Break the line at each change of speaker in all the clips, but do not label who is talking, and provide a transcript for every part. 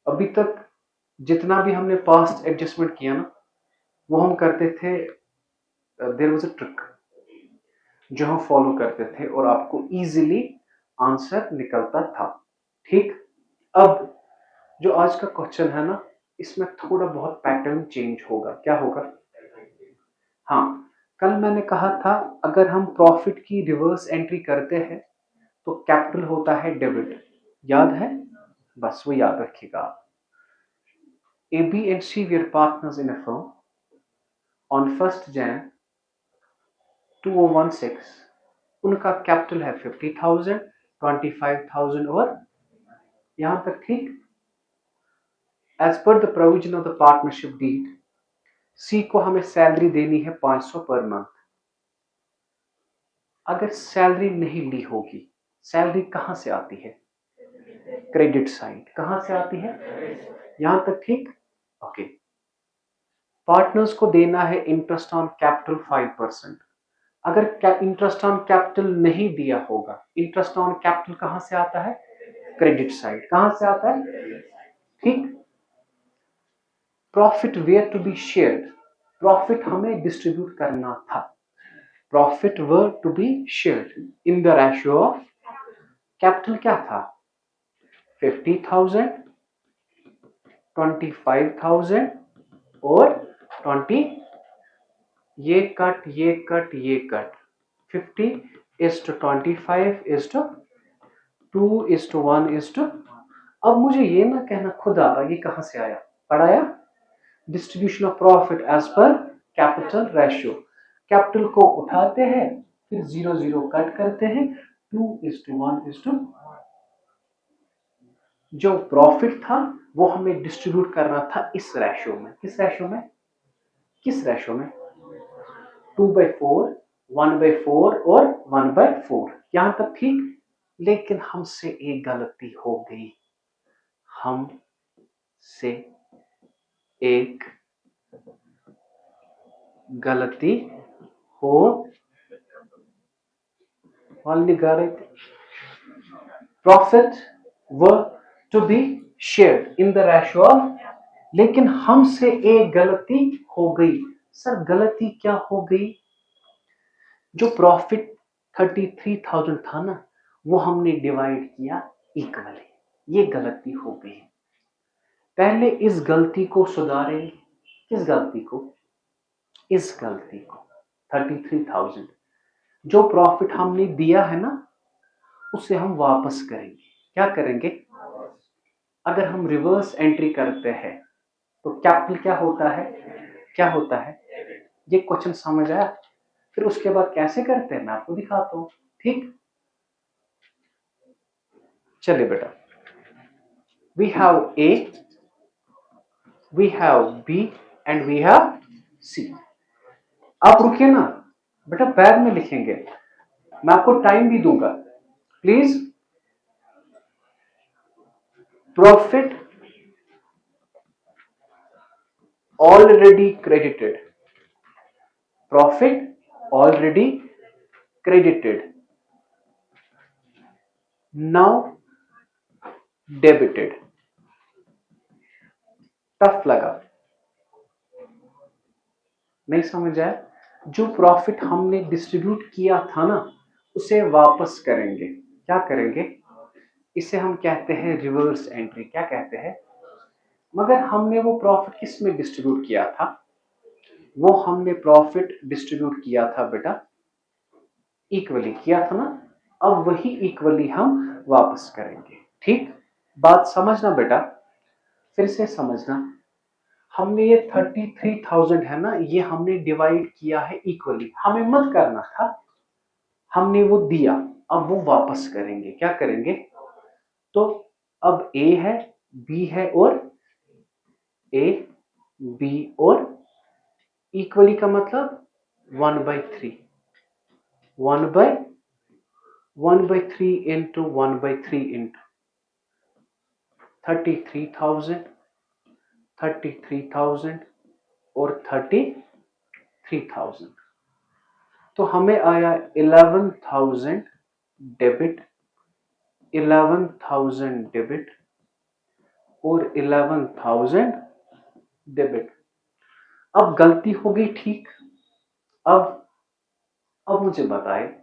अभी तक जितना भी हमने पास्ट एडजस्टमेंट किया ना, वो हम करते थे, देयर वाज अ ट्रिक जो हम फॉलो करते थे और आपको इजीली आंसर निकलता था। ठीक। अब जो आज का क्वेश्चन है ना, इसमें थोड़ा बहुत पैटर्न चेंज होगा। क्या होगा? हाँ, कल मैंने कहा था अगर हम प्रॉफिट की रिवर्स एंट्री करते हैं तो कैपिटल होता है डेबिट। याद है? बस वो याद रखिएगा आप। A B and C we are partners in a firm on 1st Jan 2016। उनका कैपिटल है 50,000, 25,000 और यहां तक ठीक। As per the provision of the partnership deed, C को हमें सैलरी देनी है 500 पर मंथ। अगर सैलरी नहीं ली होगी, सैलरी कहां से आती है? Credit side. कहां से आती है? यहां तक ठीक। ओके। पार्टनर्स को देना है इंटरेस्ट ऑन कैपिटल 5%। अगर इंटरेस्ट ऑन कैपिटल नहीं दिया होगा, इंटरेस्ट ऑन कैपिटल कहां से आता है? Credit side. कहां से आता है? ठीक। Profit were to be shared, profit हमें डिस्ट्रीब्यूट करना था। Profit were to be shared in the ratio of, capital क्या था? 50,000, 25,000 और 20। ये कट, ये कट, ये कट। 50:25:2:1:। अब मुझे ये ना कहना खुद आ रहा, ये कहां से आया? पढ़ाया distribution of profit as per capital ratio. Capital को उठाते हैं, फिर 0 0 कट करते हैं, 2:1:। जो प्रॉफिट था वो हमें डिस्ट्रीब्यूट करना था इस रेशियो में। किस रेशियो में? किस रेशियो में? 2/4, 1/4 और 1/4। यहां तक ठीक। लेकिन हमसे एक गलती हो गई, हमसे एक गलती हो profit were to be shared in the ratio of, लेकिन हमसे एक गलती हो गई। सर गलती क्या हो गई? जो प्रॉफिट 33,000 था ना, वो हमने डिवाइड किया इक्वली। ये गलती हो गई। पहले इस गलती को सुधारेंगे। किस गलती को? इस गलती को। 33,000 जो प्रॉफिट हमने दिया है ना, उसे हम वापस करेंगे। क्या करेंगे? अगर हम रिवर्स एंट्री करते हैं तो कैपिटल क्या होता है? क्या होता है? ये क्वेश्चन समझ आया? फिर उसके बाद कैसे करते हैं मैं आपको दिखाता हूं। ठीक। चलिए बेटा, we have A, we have B and we have C. आप रुकिए ना बेटा, बैग में लिखेंगे, मैं आपको टाइम भी दूंगा। Please. Profit already credited, profit already credited, now debited. Tough लगा? नहीं समझ आया? जो प्रॉफिट हमने डिस्ट्रीब्यूट किया था ना, उसे वापस करेंगे। क्या करेंगे? इसे हम कहते हैं रिवर्स एंट्री। क्या कहते हैं? मगर हमने वो प्रॉफिट किस में डिस्ट्रीब्यूट किया था? वो हमने प्रॉफिट डिस्ट्रीब्यूट किया था बेटा, इक्वली किया था ना। अब वही इक्वली हम वापस करेंगे। ठीक। बात समझना बेटा, फिर से समझना। हमने ये 33,000 है ना, ये हमने डिवाइड किया है इक्वली। हमें मत करना था, हमने वो दिया, अब वो वापस करेंगे। क्या करेंगे? तो अब ए है, बी है और ए, बी और इक्वली का मतलब 1/3। 1/3 इंटू 1/3 इंटू 33,000, 33,000 और 33,000। तो हमें आया 11,000 डेबिट, 11,000 डेबिट और 11,000 डेबिट। अब गलती हो गई, ठीक। अब मुझे बताए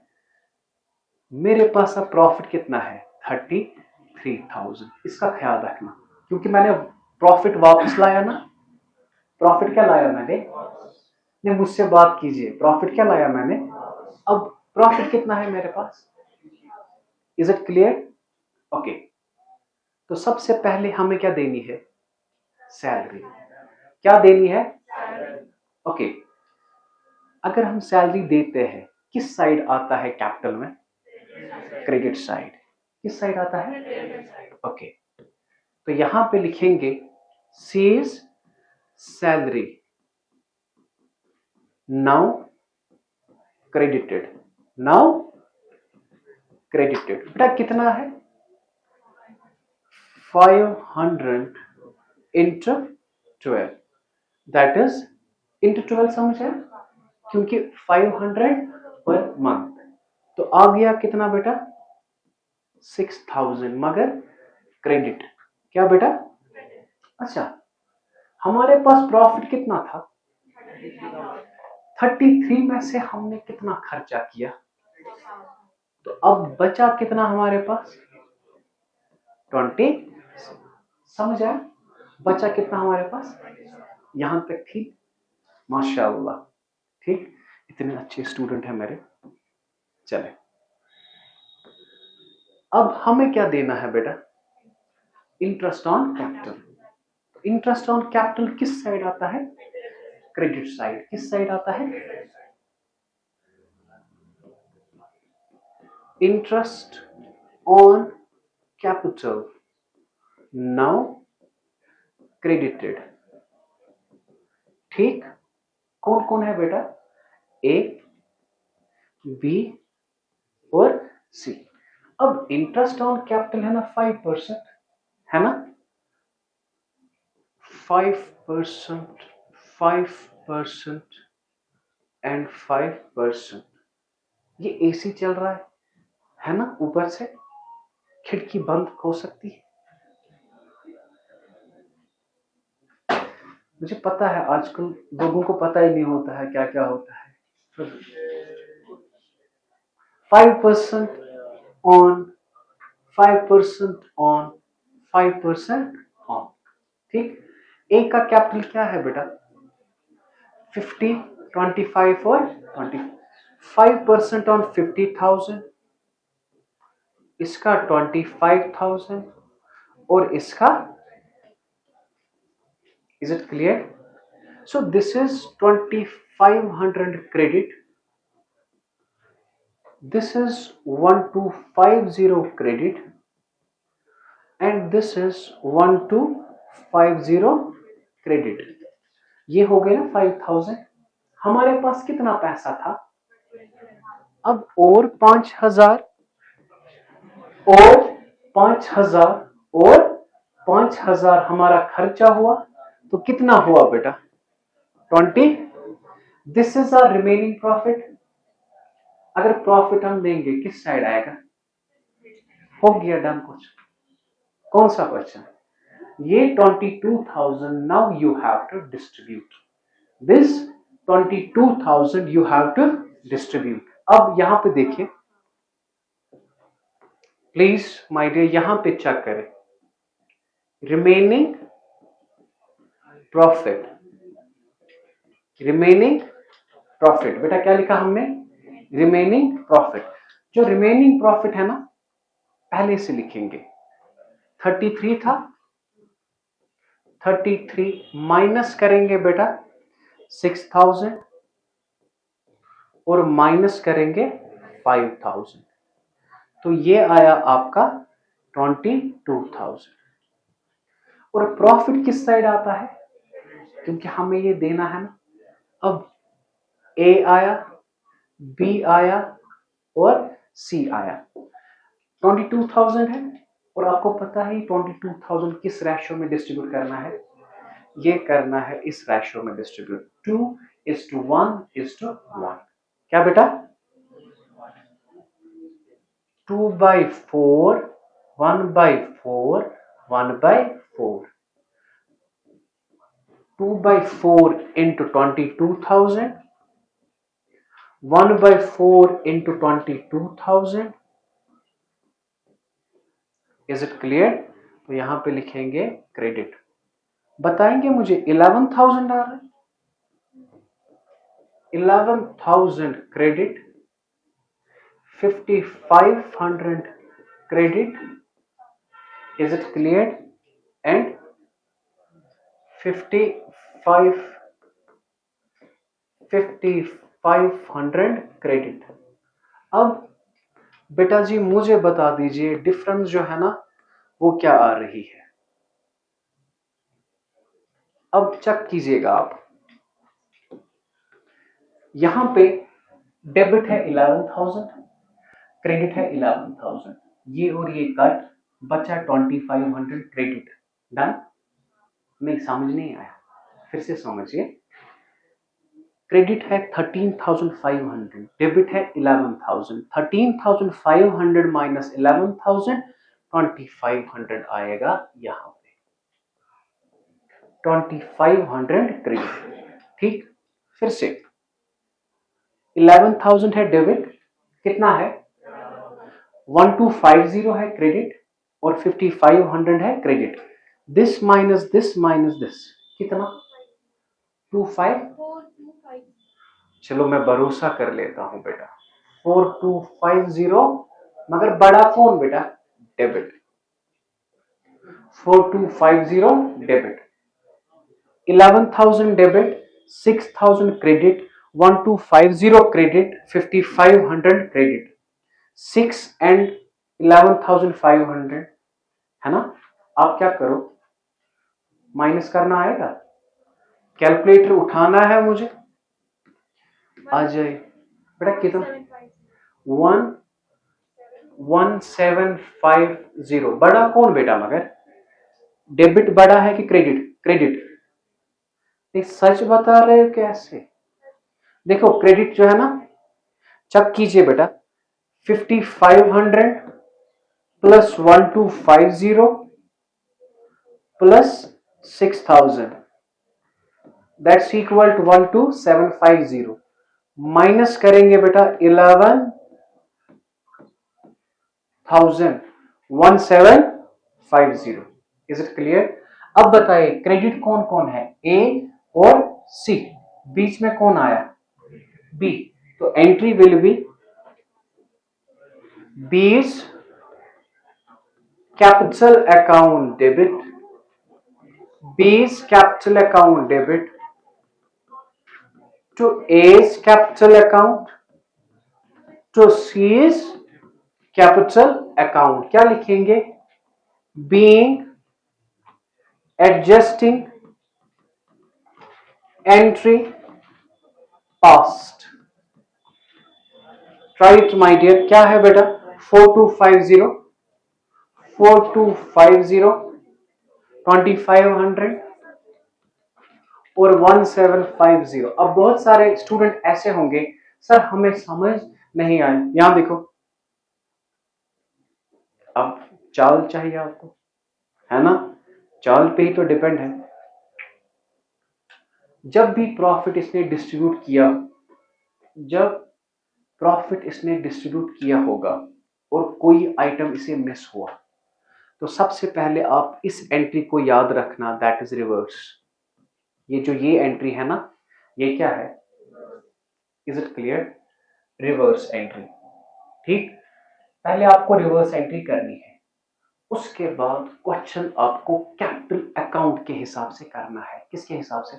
मेरे पास अब प्रॉफिट कितना है, 33,000। इसका ख्याल रखना, क्योंकि मैंने प्रॉफिट वापस लाया ना। प्रॉफिट क्या लाया मैंने? नहीं, मुझसे बात कीजिए। प्रॉफिट क्या लाया मैंने? अब प्रॉफिट कितना है मेरे पास? Is it clear? ओके। तो सबसे पहले हमें क्या देनी है? सैलरी। क्या देनी है? ओके। अगर हम सैलरी देते हैं, किस साइड आता है कैपिटल में? Credit side. किस साइड आता है? ओके। तो यहां पे लिखेंगे C's salary now credited. Now credited. बेटा कितना है? 500 इंटू 12, दैट इज इंटू 12। समझ है? क्योंकि 500 पर मंथ। तो आ गया कितना बेटा? 6,000, मगर क्रेडिट। क्या बेटा? अच्छा, हमारे पास प्रॉफिट कितना था? 33 में से हमने कितना खर्चा किया? तो अब बचा कितना हमारे पास? 20। समझ आया? बचा कितना हमारे पास? यहां तक ठीक? माशाअल्लाह, ठीक। इतने अच्छे स्टूडेंट हैं मेरे। चले, अब हमें क्या देना है बेटा? Interest on capital. Interest on capital किस साइड आता है? Credit side. किस साइड आता है? Interest on capital now credited. ठीक। कौन कौन है बेटा? ए, बी और सी। अब इंटरेस्ट ऑन कैपिटल है ना 5%, है ना? 5%, 5% एंड 5%। ये एसी चल रहा है ना? ऊपर से खिड़की बंद हो सकती है। मुझे पता है आजकल लोगों को पता ही नहीं होता है क्या क्या होता है। 5% ऑन, 5% ऑन, 5% ऑन। ठीक। ए का कैपिटल क्या है बेटा? 50, 25 और 20। 5% ऑन 50,000, इसका 25,000 और इसका। Is it clear? So this is 2500 credit, this is 1250 credit and this is 1250 credit। ये हो गया ना 5,000। हमारे पास कितना पैसा था? अब और 5,000 और 5,000 और 5,000 हमारा खर्चा हुआ, तो कितना हुआ बेटा? 20। This is our remaining profit. अगर प्रॉफिट हम देंगे किस साइड आएगा? हो गया डन। कुछ कौन सा क्वेश्चन? ये 22,000 now you have to distribute this. 22,000 you have to distribute. अब यहां पे देखिए प्लीज माय डियर, यहां पे चेक करें रिमेनिंग प्रॉफिट। रिमेनिंग प्रॉफिट बेटा क्या लिखा हमने? Remaining profit. जो रिमेनिंग प्रॉफिट है ना, पहले से लिखेंगे। 33 था, 33 माइनस करेंगे बेटा 6,000 और माइनस करेंगे 5,000, तो ये आया आपका 22,000। और प्रॉफिट किस साइड आता है? क्योंकि हमें ये देना है ना। अब ए आया, बी आया और सी आया। 22,000 है और आपको पता है 22,000 किस रेशियो में डिस्ट्रीब्यूट करना है? ये करना है इस रेशियो में डिस्ट्रीब्यूट, 2:1:1। क्या बेटा? 2/4, 1/4, 1/4। 2/4 into 22,000, 1/4 into 22,000. Is it clear? तो यहां पे लिखेंगे क्रेडिट। बताएंगे मुझे 11,000 आ रहा है, 11,000 credit, 5,500 credit, is it clear? And 5,500 credit. अब बेटा जी मुझे बता दीजिए डिफरेंस जो है ना वो क्या आ रही है। अब चेक कीजिएगा आप, यहां पे डेबिट है 11,000, क्रेडिट है 11,000, ये और ये कट, बचा 2,500 क्रेडिट। डन? नहीं समझ नहीं आया, फिर से समझिए। क्रेडिट है 13,500, डेबिट है 11,000, 13,500 माइनस 11,000, 2,500 आएगा यहां पे, 2,500 क्रेडिट। ठीक, फिर से 11,000 है डेबिट, कितना है 1250 है क्रेडिट, और 5,500 है credit. This minus this minus this कितना 25। चलो मैं भरोसा कर लेता हूं बेटा 4250, मगर बड़ा कौन बेटा, debit, 4250 debit, 11,000 debit, 6,000 credit, 1250 credit, 5,500 credit, 6 and 11,500 है ना। आप क्या करो, माइनस करना आएगा, कैलकुलेटर उठाना है मुझे, आ जाए बेटा कितना 1750। बड़ा कौन बेटा, मगर डेबिट बड़ा है कि क्रेडिट, क्रेडिट। नहीं सच बता रहे हो कैसे, देखो क्रेडिट जो है ना, चेक कीजिए बेटा, 5,500 plus 1250 plus 6,000 that's equal to 12,750, minus करेंगे बेटा 11,1750। Is it clear? अब बताइए क्रेडिट कौन कौन है, ए और सी, बीच में कौन आया, बी। तो entry will be B's capital account debit, B's capital account debit to A's capital account to C's capital account। क्या लिखेंगे, being adjusting entry past। try it my dear, क्या है बेटा 4250, 2,500 और 1750। अब बहुत सारे स्टूडेंट ऐसे होंगे सर हमें समझ नहीं आया, यहां देखो, अब चाल चाहिए आपको, है ना, चाल पे ही तो डिपेंड है। जब भी प्रॉफिट इसने डिस्ट्रीब्यूट किया, जब प्रॉफिट इसने डिस्ट्रीब्यूट किया होगा और कोई आइटम इसे मिस हुआ, तो सबसे पहले आप इस एंट्री को याद रखना, दैट इज रिवर्स। ये जो ये एंट्री है ना, ये क्या है, is it clear, reverse entry. ठीक, पहले आपको रिवर्स एंट्री करनी है, उसके बाद क्वेश्चन आपको कैपिटल अकाउंट के हिसाब से करना है। किसके हिसाब से,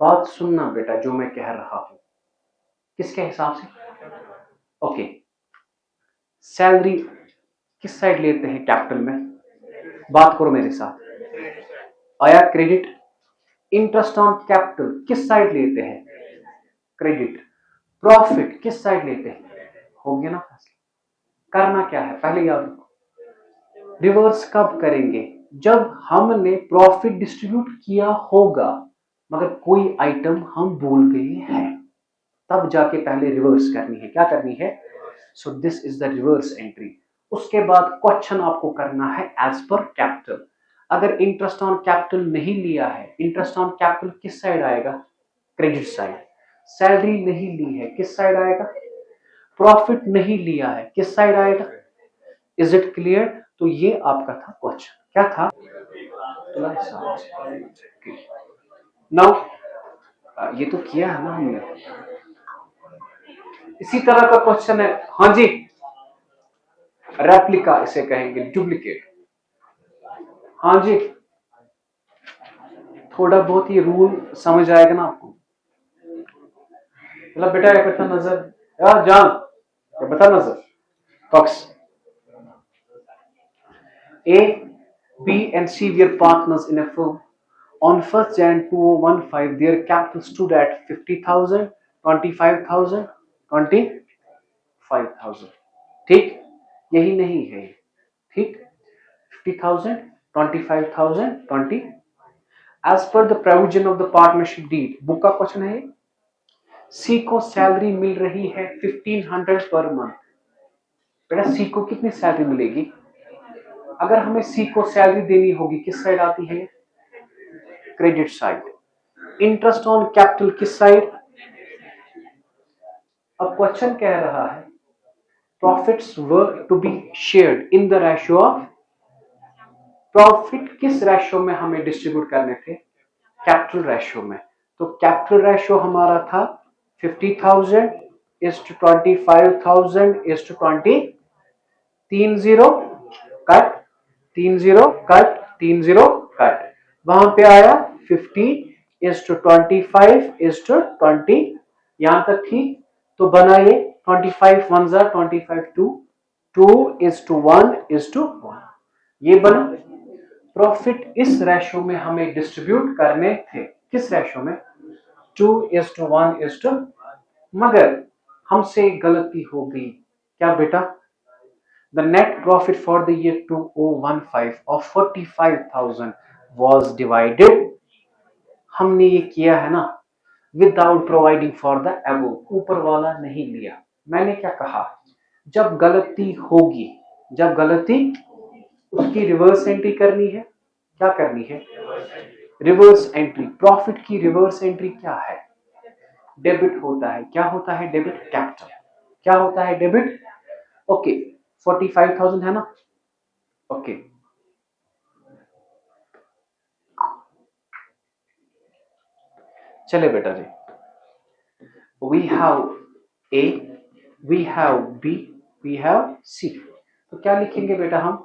बात सुनना बेटा जो मैं कह रहा हूं, किसके हिसाब से, ओके। सैलरी किस साइड लेते हैं कैपिटल में, बात करो मेरे साथ, आया क्रेडिट। इंटरेस्ट ऑन कैपिटल किस साइड लेते हैं, क्रेडिट। प्रॉफिट किस साइड लेते हैं, हो गया ना फैसला। करना क्या है, पहले याद रखो, रिवर्स कब करेंगे, जब हमने प्रॉफिट डिस्ट्रीब्यूट किया होगा मगर कोई आइटम हम भूल गए हैं, तब जाके पहले रिवर्स करनी है। क्या करनी है, so this is the reverse entry. उसके बाद क्वेश्चन आपको करना है एज पर कैपिटल। अगर इंटरेस्ट ऑन कैपिटल नहीं लिया है, इंटरेस्ट ऑन कैपिटल किस साइड आएगा? Credit side. सैलरी नहीं ली है, किस साइड आएगा? प्रॉफिट नहीं लिया है, किस साइड आएगा? Is it clear? तो ये आपका था क्वेश्चन, क्या था? नाउ ये तो किया है ना हमने। इसी तरह का क्वेश्चन है, हाँ जी, रेप्लिका इसे कहेंगे, डुप्लीकेट। हाँ जी, थोड़ा बहुत ये रूल समझ आएगा ना आपको। मतलब बेटा ये बता नजर, यार जान ये बता नजर, fox. A, B and C were partners in a firm. On 1st Jan 2015, their capital stood at 50,000, 25,000, 25,000. ठीक, यही नहीं है, ठीक, 50,000, 25,000, 20. As per the provision of the partnership deed, book का क्वेश्चन है। सी को सैलरी मिल रही है 1500 पर मंथ। बेटा सी को कितनी सैलरी मिलेगी? अगर हमें सी को सैलरी देनी होगी, किस साइड आती है? Credit side. Interest on capital किस साइड? अब क्वेश्चन कह रहा है profits were to be shared in the ratio of, profit किस रेशियो में हमें डिस्ट्रीब्यूट करने थे? कैपिटल रेशियो में। तो कैपिटल रेशियो हमारा था 50,000 is to 25,000 is to 20, 30 cut, 30 cut, 30 cut, वहां पे आया 50 इज टू 25 इज टू 20, यहां तक ठीक। तो बना ये 25 1 जा 25 2 इज टू 1 इज टू 1, ये बना। प्रॉफिट इस रेशो में हमें डिस्ट्रीब्यूट करने थे, किस रेशो में? 2 इज टू 1 इज टू, मगर हमसे गलती हो गई, क्या बेटा? The net profit for the year 2015 of 45,000 was divided, हमने ये किया है ना, without providing for the above, ऊपर वाला नहीं लिया। मैंने क्या कहा? जब गलती होगी, जब गलती, उसकी रिवर्स एंट्री करनी है। क्या करनी है? Reverse entry. प्रॉफिट की रिवर्स एंट्री क्या है? डेबिट होता है। क्या होता है? Debit capital. क्या होता है? डेबिट। ओके, 45,000 है ना? ओके, चले बेटा जी, we have A, we have B, we have C. तो क्या लिखेंगे बेटा हम?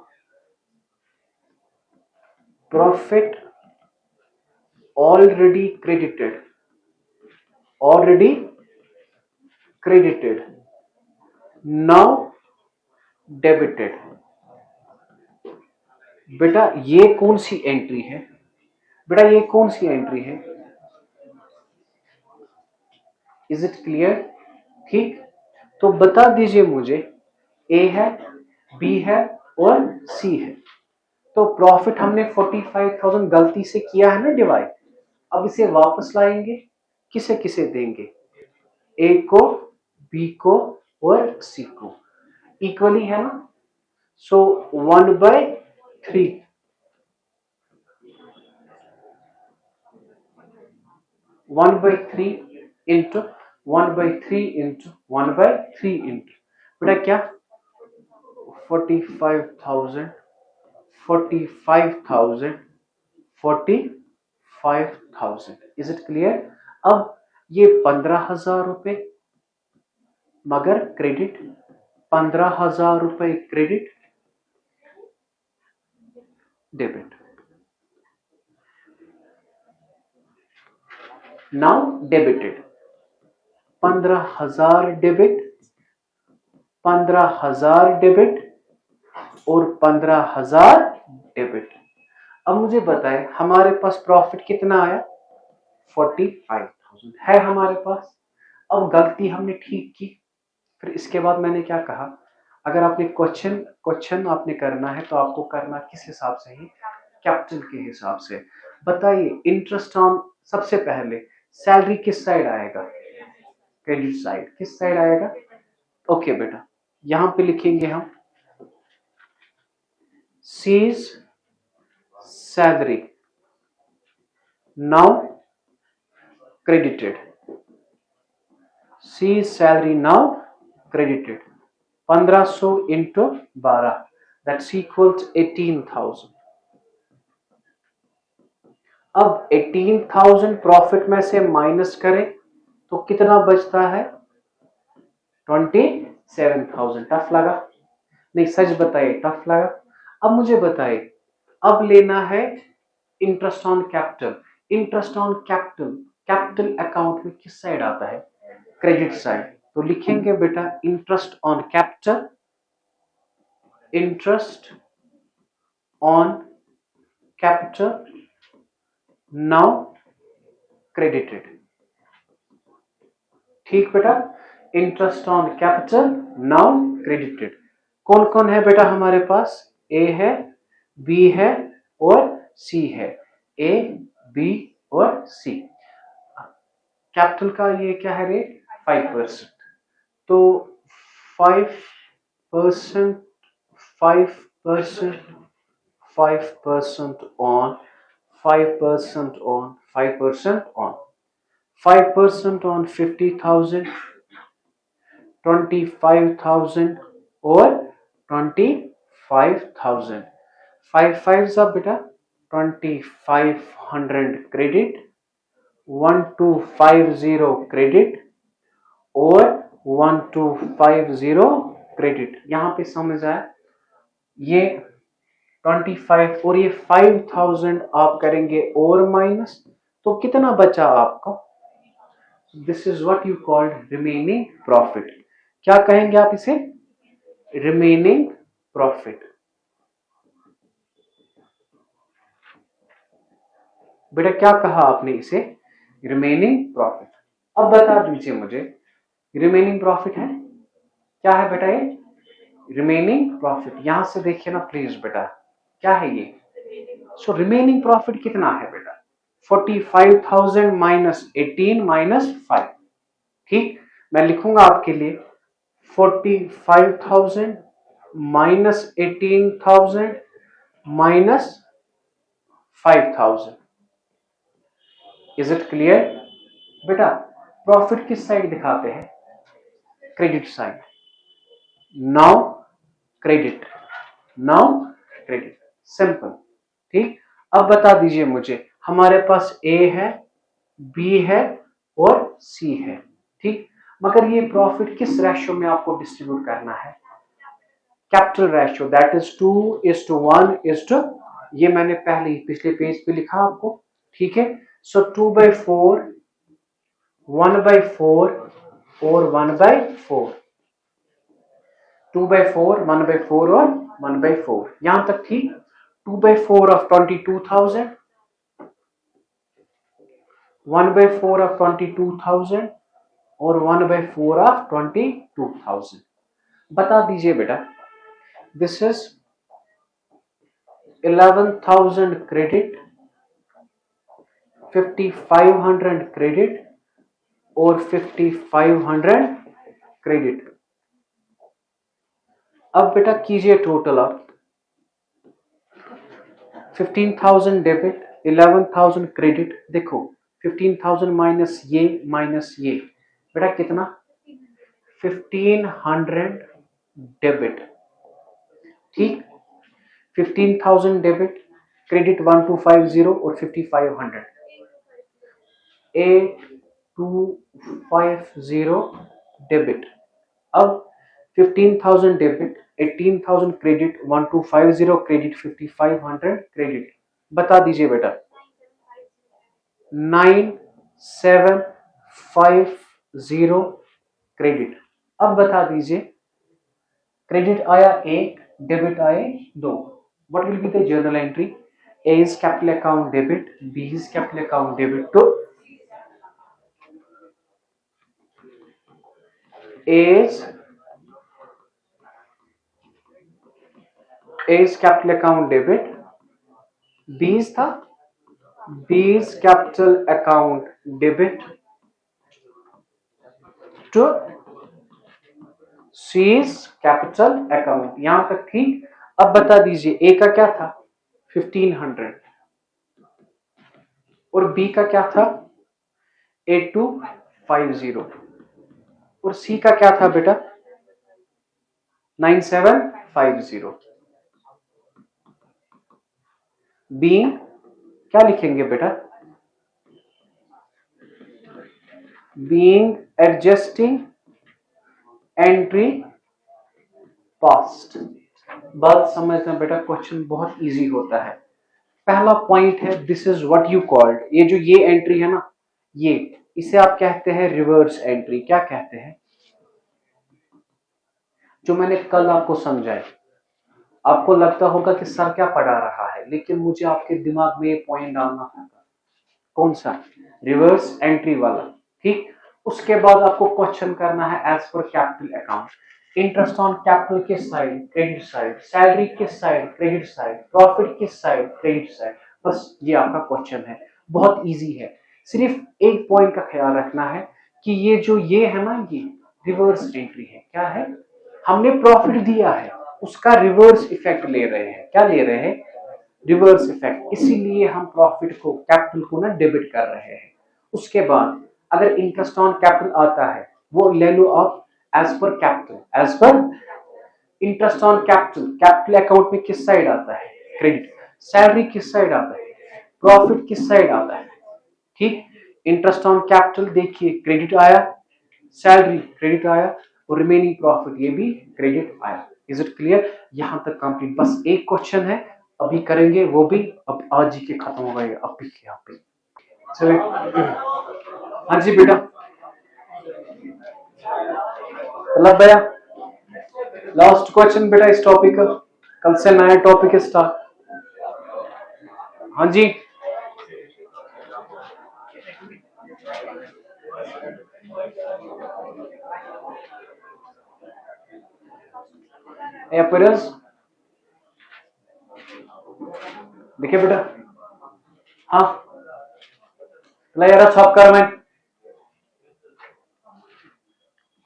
Profit already credited, already credited, now debited. बेटा ये कौन सी एंट्री है? बेटा ये कौन सी एंट्री है? Is it clear? ठीक, तो बता दीजिए मुझे, ए है, बी है और सी है। तो प्रॉफिट हमने 45,000 गलती से किया है ना डिवाइड, अब इसे वापस लाएंगे, किसे किसे देंगे? ए को, बी को और सी को, इक्वली है ना? सो 1/3, 1/3 इंटू 1/3 इंटू 1/3 इंटू, बेटा क्या? 45,000, 45,000, 45,000। Is it clear? अब ये 15,000 रुपए, मगर क्रेडिट, 15,000 रुपए credit, debit. Now debited, 15,000 debit, 15,000 debit और 15,000 डेबिट। अब मुझे बताएं हमारे पास प्रॉफिट कितना आया? 45,000 है हमारे पास। अब गलती हमने ठीक की, फिर इसके बाद मैंने क्या कहा? अगर आपने क्वेश्चन आपने करना है तो आपको करना किस हिसाब से ही? कैपिटल के हिसाब से। बताइए इंटरेस्ट ऑन, सबसे पहले सैलरी किस साइड आएगा? Credit side. किस साइड आएगा? ओके बेटा, यहां पे लिखेंगे हम seize salary now credited. C salary now credited. 1500 into 12, that's equals 18,000. अब 18,000 प्रॉफिट में से माइनस करें तो कितना बचता है? 27,000। टफ लगा? नहीं, सच बताइए, टफ लगा? अब मुझे बताइए, अब लेना है interest on capital. Interest on capital capital account में किस साइड आता है? Credit side. तो लिखेंगे बेटा interest on capital, interest on capital now credited. ठीक बेटा, interest on capital now credited. कौन कौन है बेटा हमारे पास? ए है, बी है और सी है। ए, बी और सी। कैपिटल का ये क्या है रेट? 5%। तो 5% 5% 5% on 5% on 5% on 5% on 50,000, 25,000 और 25,000। 5 5s are बेटा 2500 क्रेडिट, 1250 क्रेडिट और 1250 क्रेडिट। यहां पे समझ आया? ये 25 और ये 5000 आप करेंगे और माइनस, तो कितना बचा आपका? This is what you called remaining profit. क्या कहेंगे आप इसे? Remaining profit. बेटा क्या कहा आपने इसे? Remaining profit. अब बता दीजिए मुझे, रिमेनिंग प्रॉफिट है क्या है बेटा? ये रिमेनिंग प्रॉफिट। यहां से देखिए ना प्लीज बेटा, क्या है ये? सो रिमेनिंग प्रॉफिट कितना है बेटा? 45,000 माइनस 18 माइनस 5। ठीक, मैं लिखूंगा आपके लिए 45,000 minus 18,000 minus 5,000। Is it clear बेटा? प्रॉफिट किस साइड दिखाते हैं? Credit side. Now credit, now credit, simple. ठीक, अब बता दीजिए मुझे, हमारे पास ए है, बी है और सी है। ठीक, मगर ये प्रॉफिट किस रेशियो में आपको डिस्ट्रीब्यूट करना है? कैपिटल रेशियो, दैट इज 2:1:, ये मैंने पहले ही पिछले पेज पे लिखा आपको। ठीक है, सो 2/4, 1/4 और 1/4। 2/4, 1/4 और 1/4, यहां तक ठीक। 2/4 of 22,000, 1/4 of 22,000 और 1/4 of 22,000। बता दीजिए बेटा, दिस इज 11,000 क्रेडिट, 5,500 क्रेडिट और 5,500 क्रेडिट। अब बेटा कीजिए टोटल आप। 15,000 डेबिट, 11,000 क्रेडिट। देखो 15,000 माइनस ये बेटा कितना? 1,500 डेबिट। ठीक, 15,000 डेबिट, क्रेडिट 1250 और 5,500। 8,250 डेबिट। अब 15,000 डेबिट, 18,000 क्रेडिट, 1250 क्रेडिट, 5,500 क्रेडिट। बता दीजिए बेटा। 9,750 क्रेडिट। अब बता दीजिए, क्रेडिट आया 1, डेबिट आए 2। What will be the journal entry? A is capital account debit, B is capital account debit to A is capital account debit, B is था B is capital account debit to C is capital account। यहां तक ठीक। अब बता दीजिए A का क्या था? 1,500, और बी का क्या था 8250 और सी का क्या था बेटा 9750। बीइंग क्या लिखेंगे बेटा बीइंग एडजस्टिंग एंट्री पास्ट। बात समझना बेटा क्वेश्चन बहुत इजी होता है। पहला पॉइंट है this is what you called, ये जो ये एंट्री है ना ये इसे आप कहते हैं रिवर्स एंट्री। क्या कहते हैं जो मैंने कल आपको समझाया। आपको लगता होगा कि सर क्या पढ़ा रहा है, लेकिन मुझे आपके दिमाग में ये पॉइंट डालना होगा। कौन सा रिवर्स एंट्री वाला। ठीक, उसके बाद आपको क्वेश्चन करना है as per capital account. Interest on capital किस साइड क्रेडिट साइड, सैलरी किस साइड क्रेडिट साइड, प्रॉफिट किस साइड क्रेडिट साइड। बस ये आपका क्वेश्चन है, बहुत इजी है। सिर्फ एक पॉइंट का ख्याल रखना है कि ये जो ये है ना ये रिवर्स एंट्री है। क्या है हमने प्रॉफिट दिया है उसका रिवर्स इफेक्ट ले रहे हैं। क्या ले रहे हैं रिवर्स इफेक्ट, इसीलिए हम प्रॉफिट को कैपिटल को ना डेबिट कर रहे हैं। उसके बाद अगर इंटरेस्ट ऑन कैपिटल आता है वो ले लो आप as per capital. As per interest on capital capital account में किस साइड आता है क्रेडिट, सैलरी किस साइड आता है प्रॉफिट किस साइड आता है। ठीक, इंटरेस्ट ऑन कैपिटल देखिए क्रेडिट आया, सैलरी क्रेडिट आया और रिमेनिंग प्रॉफिट ये भी क्रेडिट आया। इज इट क्लियर यहां तक कंप्लीट। बस एक क्वेश्चन है अभी करेंगे वो भी अब आज ही के खत्म हो गए अभी के यहाँ पे। चलिए हाँ जी बेटा मतलब भैया लास्ट क्वेश्चन बेटा इस टॉपिक का, कल से नया टॉपिक स्टार्ट। हाँ जी अपीयरेंस देखिए बेटा। हाँ यार छाप कर मैं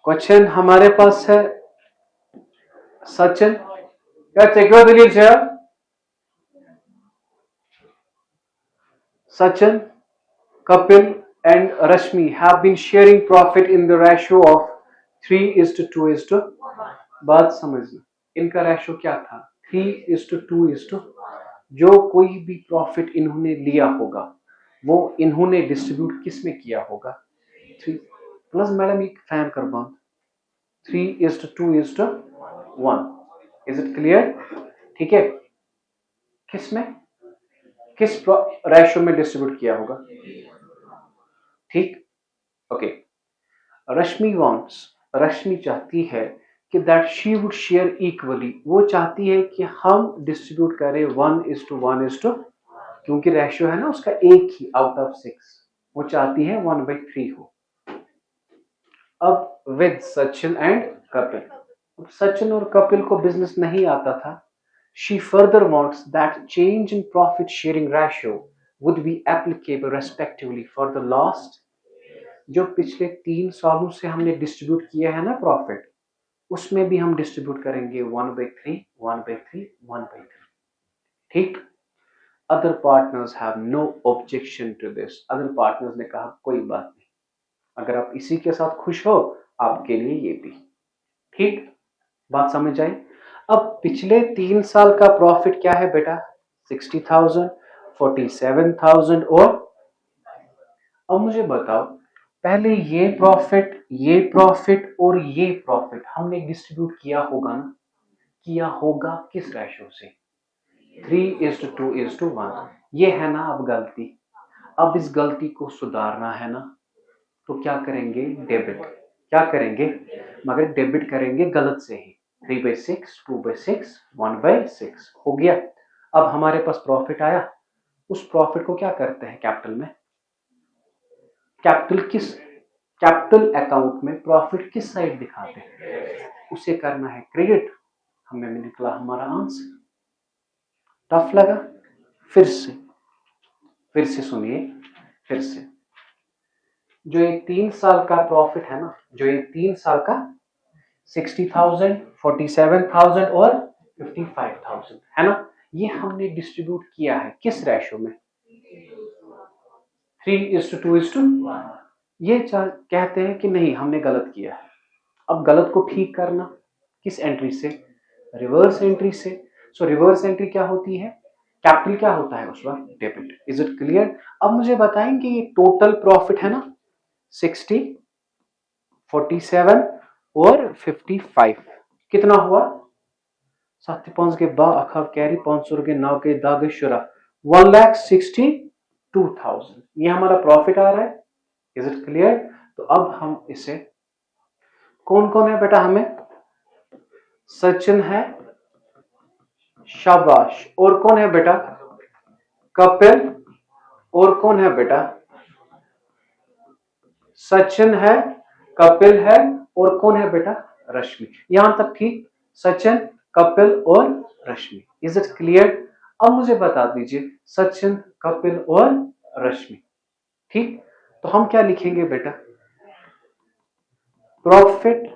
क्वेश्चन हमारे पास है सचिन क्या चेक दलील है Sachin, Kapil and Rashmi have been sharing profit in the ratio of 3:2:1। बात समझना इनका रेशो क्या था 3:2:1। जो कोई भी प्रॉफिट इन्होंने लिया होगा वो इन्होंने डिस्ट्रीब्यूट किस में किया होगा 3 प्लस मैडम एक फैन कर बंद 3:2:1। इज इट क्लियर ठीक है किस में किस रेशो में डिस्ट्रीब्यूट किया होगा। ठीक ओके रश्मि चाहती है कि that she would share equally. वो चाहती है कि हम डिस्ट्रीब्यूट करें 1:1 क्योंकि रेशियो है ना उसका एक ही आउट ऑफ 6। वो चाहती है 1/3 हो। अब विद सचिन एंड कपिल, सचिन और कपिल को बिजनेस नहीं आता था। She further wants that change in profit sharing ratio would be applicable respectively for the last, जो पिछले 3 सालों से हमने डिस्ट्रीब्यूट किया है ना प्रॉफिट उसमें भी हम डिस्ट्रीब्यूट करेंगे 1/3 1/3 1/3। ठीक, other partners have no objection to this. Other partners ने कहा कोई बात नहीं, अगर आप इसी के साथ खुश हो आपके लिए ये भी ठीक। बात समझ आई। अब पिछले 3 साल का प्रॉफिट क्या है बेटा 60,000 47,000 और अब मुझे बताओ पहले ये प्रॉफिट और ये प्रॉफिट हमने डिस्ट्रीब्यूट किया होगा ना, किया होगा किस रेशो से 3:2:1। ये है ना अब गलती। अब इस गलती को सुधारना है ना तो क्या करेंगे डेबिट। क्या करेंगे मगर डेबिट करेंगे गलत से ही 3/6 2/6 1/6 हो गया। अब हमारे पास प्रॉफिट आया, उस प्रॉफिट को क्या करते हैं कैपिटल में, कैपिटल अकाउंट में प्रॉफिट किस साइड दिखाते हैं उसे करना है क्रेडिट। हमें निकला हमारा आंसर। टफ लगा फिर से सुनिए फिर से। जो एक 3 साल का प्रॉफिट है ना, जो एक 3 साल का 60,000 47,000 और 55,000 है ना, ये हमने डिस्ट्रीब्यूट किया है किस रेशो में 3:2:1। ये कहते हैं कि नहीं हमने गलत किया है। अब गलत को ठीक करना किस एंट्री से? रिवर्स एंट्री से। सो रिवर्स एंट्री क्या होती है? कैपिटल क्या होता है उस वक्त? डेबिट। Is it clear? अब मुझे बताएंगे ये टोटल प्रॉफिट है ना 60, 47 और 55 कितना हुआ? 7 के बा अखा कैरी 500 के 9 के दागे शुरा 1,62,000 ये हमारा प्रॉफिट आ रहा है। Is it clear? तो अब हम इसे कौन कौन है बेटा? हमें सचिन है, शाबाश, और कौन है बेटा? कपिल, और कौन है बेटा? सचिन है, कपिल है, और कौन है बेटा? रश्मि। यहां तक ठीक? सचिन, कपिल और रश्मि। Is it clear? अब मुझे बता दीजिए सचिन, कपिल और रश्मि। ठीक, तो हम क्या लिखेंगे बेटा? Profit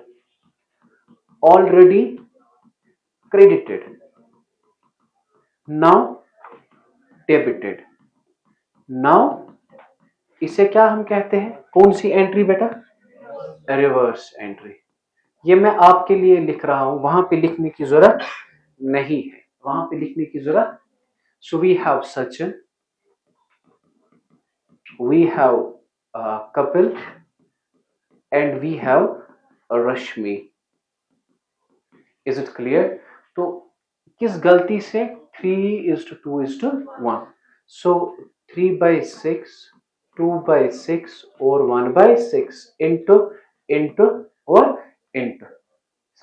already credited, now debited. Now इसे क्या हम कहते हैं? कौन सी एंट्री बेटा? Reverse entry. ये मैं आपके लिए लिख रहा हूं, वहां पे लिखने की जरूरत नहीं है, वहां पे लिखने की जरूरत। So we have Sachin, we have Kapil and we have Rashmi. Is it clear? तो किस गलती से? 3:2:1। सो 3/6, 2/6 और 1/6 इंटू इंटू और इंटू।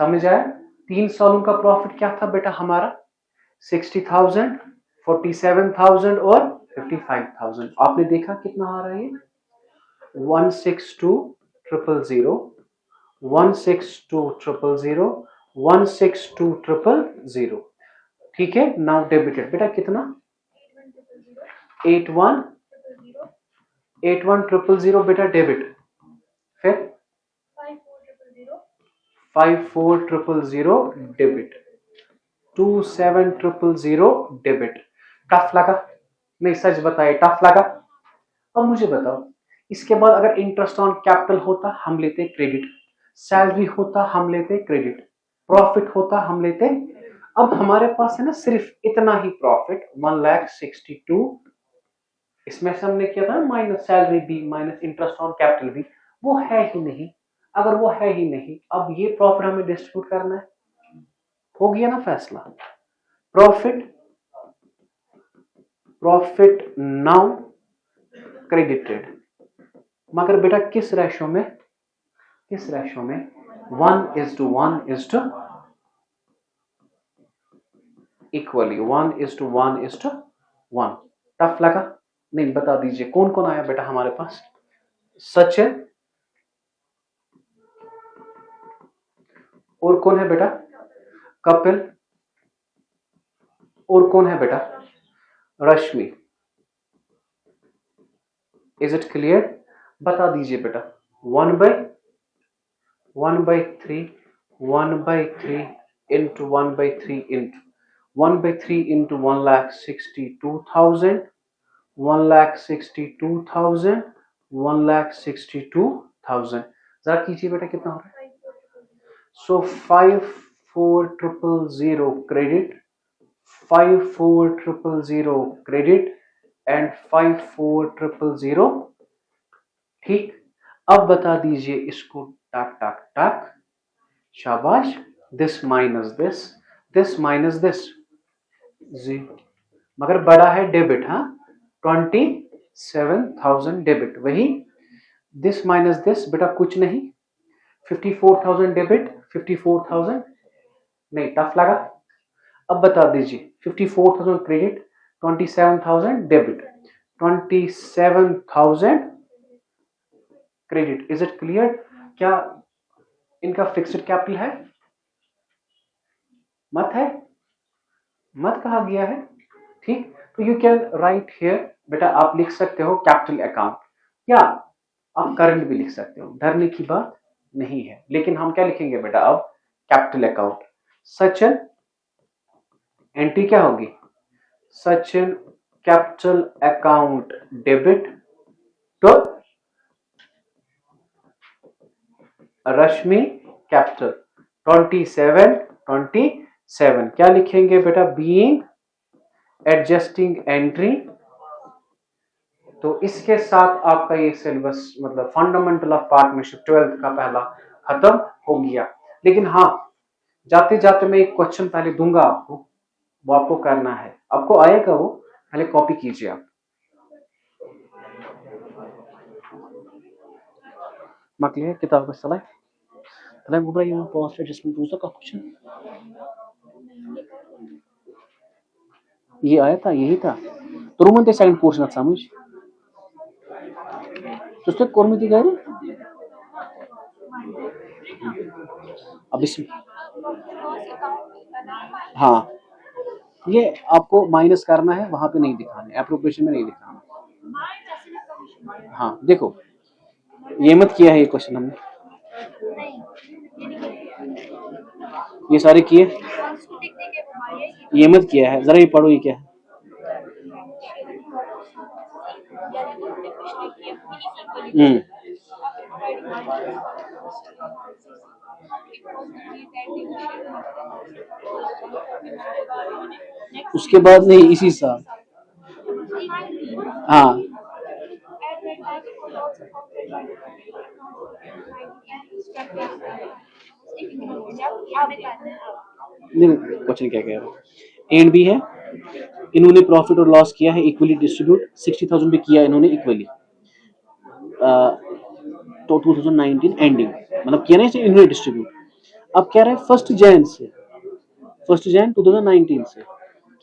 समझ आया? 3 सालों का प्रॉफिट क्या था बेटा हमारा? 60,000, 47,000 और 55,000। आपने देखा कितना आ रहा है? 162,000, 162,000, 162,000। ठीक है, नाउ डेबिटेड बेटा कितना? 81,000 बेटा डेबिट। फिर 54,000 डेबिट, 27,000 डेबिट। टफ लगा? नहीं सच बताए, टफ लगा? अब मुझे बताओ, इसके बाद अगर इंटरेस्ट ऑन कैपिटल होता हम लेते क्रेडिट, सैलरी होता हम लेते क्रेडिट, प्रॉफिट होता हम लेते। अब हमारे पास है ना सिर्फ इतना ही प्रॉफिट 1,62,000, इसमें से हमने किया था ना माइनस सैलरी भी माइनस इंटरेस्ट ऑन कैपिटल भी, वो है ही नहीं। अगर वो है ही नहीं, अब ये प्रॉफिट हमें डिस्ट्रीब्यूट करना है। हो गया ना फैसला? प्रॉफिट, प्रॉफिट नाउ क्रेडिटेड, मगर बेटा किस रेशो में? किस रेशो में? 1:1 इक्वली, 1:1 टफ लगा? नहीं, बता दीजिए कौन कौन आया बेटा हमारे पास? सचिन, और कौन है बेटा? कपिल, और कौन है बेटा? रश्मि। Is it clear? बता दीजिए बेटा। 1/3, 1/3 इंटू 1/3 इंटू 1/3 इंटू 1,62,000, 1,62,000, 1,62,000। जरा कीजिए बेटा कितना हो रहा है? सो 54,000 क्रेडिट, 54,000 क्रेडिट एंड 54,000। ठीक, अब बता दीजिए इसको टक टक टक। शाबाश। This minus this, this minus this, मगर बड़ा है डेबिट। हाँ, 27,000 डेबिट, वही दिस माइनस दिस बेटा कुछ नहीं। 54,000 डेबिट, 54,000 नहीं, टफ लगा? अब बता दीजिए 54,000 credit, 27,000 debit, 27,000 credit. Is it clear? क्या इनका फिक्स्ड कैपिटल है? मत है? मत कहा गया है। ठीक, तो यू कैन राइट हियर बेटा, आप लिख सकते हो कैपिटल अकाउंट, या आप करंट भी लिख सकते हो, डरने की बात नहीं है। लेकिन हम क्या लिखेंगे बेटा अब? Capital account. सचिन, एंट्री क्या होगी? सचिन कैपिटल अकाउंट डेबिट, तो रश्मि कैपिटल 27 क्या लिखेंगे बेटा, बीइंग एडजस्टिंग एंट्री। तो इसके साथ आपका ये सिलेबस मतलब फंडामेंटल ऑफ पार्टनरशिप 12th का पहला खत्म हो गया। लेकिन हाँ, जाते जाते मैं एक क्वेश्चन पहले दूंगा आपको, वो आपको करना है, आपको आएगा वो, पहले कॉपी कीजिए आप। मकलिए किताब में सलाह गुबरा ये पोस्ट एडजस्टमेंट टूल्स का क्वेश्चन ये आया था, यही था। तो रूमन ते सेकंड पोर्शन समझ तो कोर्मिति गए अब इसमें हाँ, ये आपको माइनस करना है, वहां पे नहीं दिखाना है, एप्रोप्रिएशन में नहीं दिखाना। हाँ देखो, ये मत किया है ये क्वेश्चन हमने, ये सारे किए, ये मत किया है, जरा ये पढ़ो ये क्या है। उसके बाद नहीं, इसी साल हाँ नहीं, क्वेश्चन क्या कह रहा है, एंड बी है, इन्होंने प्रॉफिट और लॉस किया है इक्वली डिस्ट्रीब्यूट, 60,000 पे किया इन्होंने इक्वली तो 2019 एंडिंग मतलब किया ना इन्होंने डिस्ट्रीब्यूट। अब कह रहे हैं 1 जैन 2019 से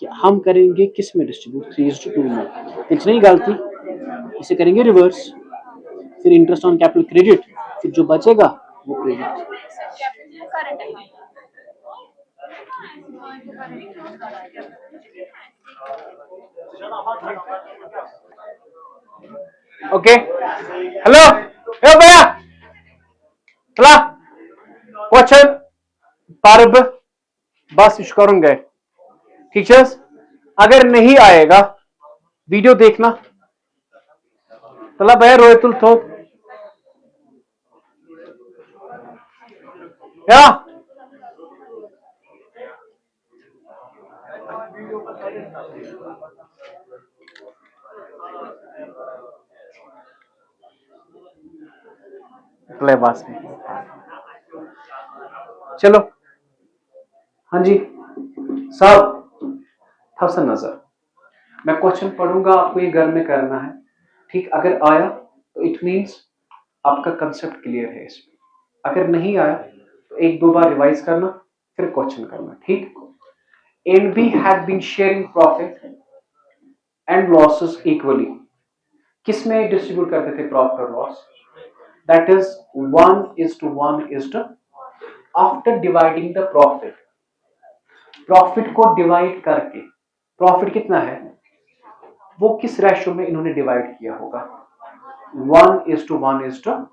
कि हम करेंगे किस में डिस्ट्रीब्यूट, 3:2 में। इतनी ही गलती, इसे करेंगे रिवर्स, फिर इंटरेस्ट ऑन कैपिटल क्रेडिट, फिर जो बचेगा वो क्रेडिट। ओके, हेलो हे भैया, चला क्वेश्चन पर्ब बस इश करूंगे। टीचर्स अगर नहीं आएगा वीडियो देखना, चला भैया रोहितुल थो या प्ले बास में। चलो हाँ जी सब थसा नजर, मैं क्वेश्चन पढ़ूंगा, आपको ये घर में करना है, ठीक। अगर आया तो इट मींस आपका कंसेप्ट क्लियर है इसमें, अगर नहीं आया तो 1-2 बार रिवाइज करना, फिर क्वेश्चन करना, ठीक। NB had been sharing profit and losses equally, किसमें डिस्ट्रीब्यूट करते थे प्रॉफिट और loss, that is 1:1 after dividing the profit, profit को डिवाइड करके, प्रॉफिट कितना है वो किस रेशो में इन्होंने डिवाइड किया होगा, 1:1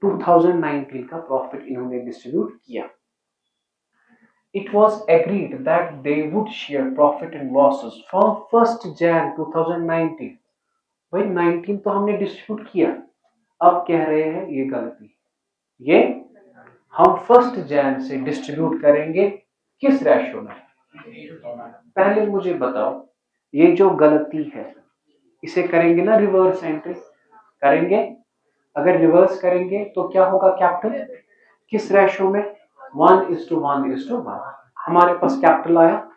2019 का प्रॉफिट इन्होंने डिस्ट्रीब्यूट किया। It was agreed that they would share profit and losses from 1st Jan 2019। भाई 19 तो हमने डिस्ट्रीब्यूट किया, अब कह रहे हैं ये गलती, ये हम 1st Jan से डिस्ट्रीब्यूट करेंगे किस रेशो में। पहले मुझे बताओ ये जो गलती है इसे करेंगे ना रिवर्स एंट्री करेंगे, अगर रिवर्स करेंगे तो क्या होगा, कैपिटल किस रेशो में, 1:1 हमारे पास कैपिटल आया।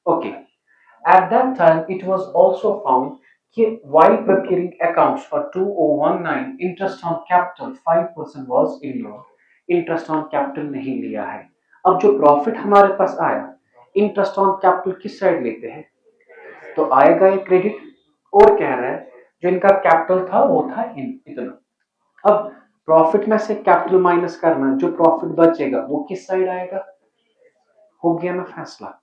Okay, at that time it was also found कि while preparing accounts for 2019 interest on capital 5% was ignored, interest on capital नहीं लिया है। अब जो प्रॉफिट हमारे पास आया, इंटरेस्ट ऑन कैपिटल किस साइड लेते हैं, तो आएगा ये क्रेडिट, और कह रहा है जो इनका कैपिटल था वो था इतना। अब प्रॉफिट में से कैपिटल माइनस करना, जो प्रॉफिट बचेगा वो किस साइड आएगा, हो गया ना फैसला।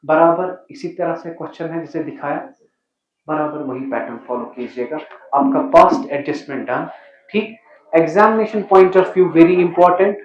बराबर इसी तरह से क्वेश्चन है जिसे दिखाया, बराबर वही पैटर्न फॉलो कीजिएगा, आपका पास्ट एडजस्टमेंट डन, ठीक। Examination point of view very important,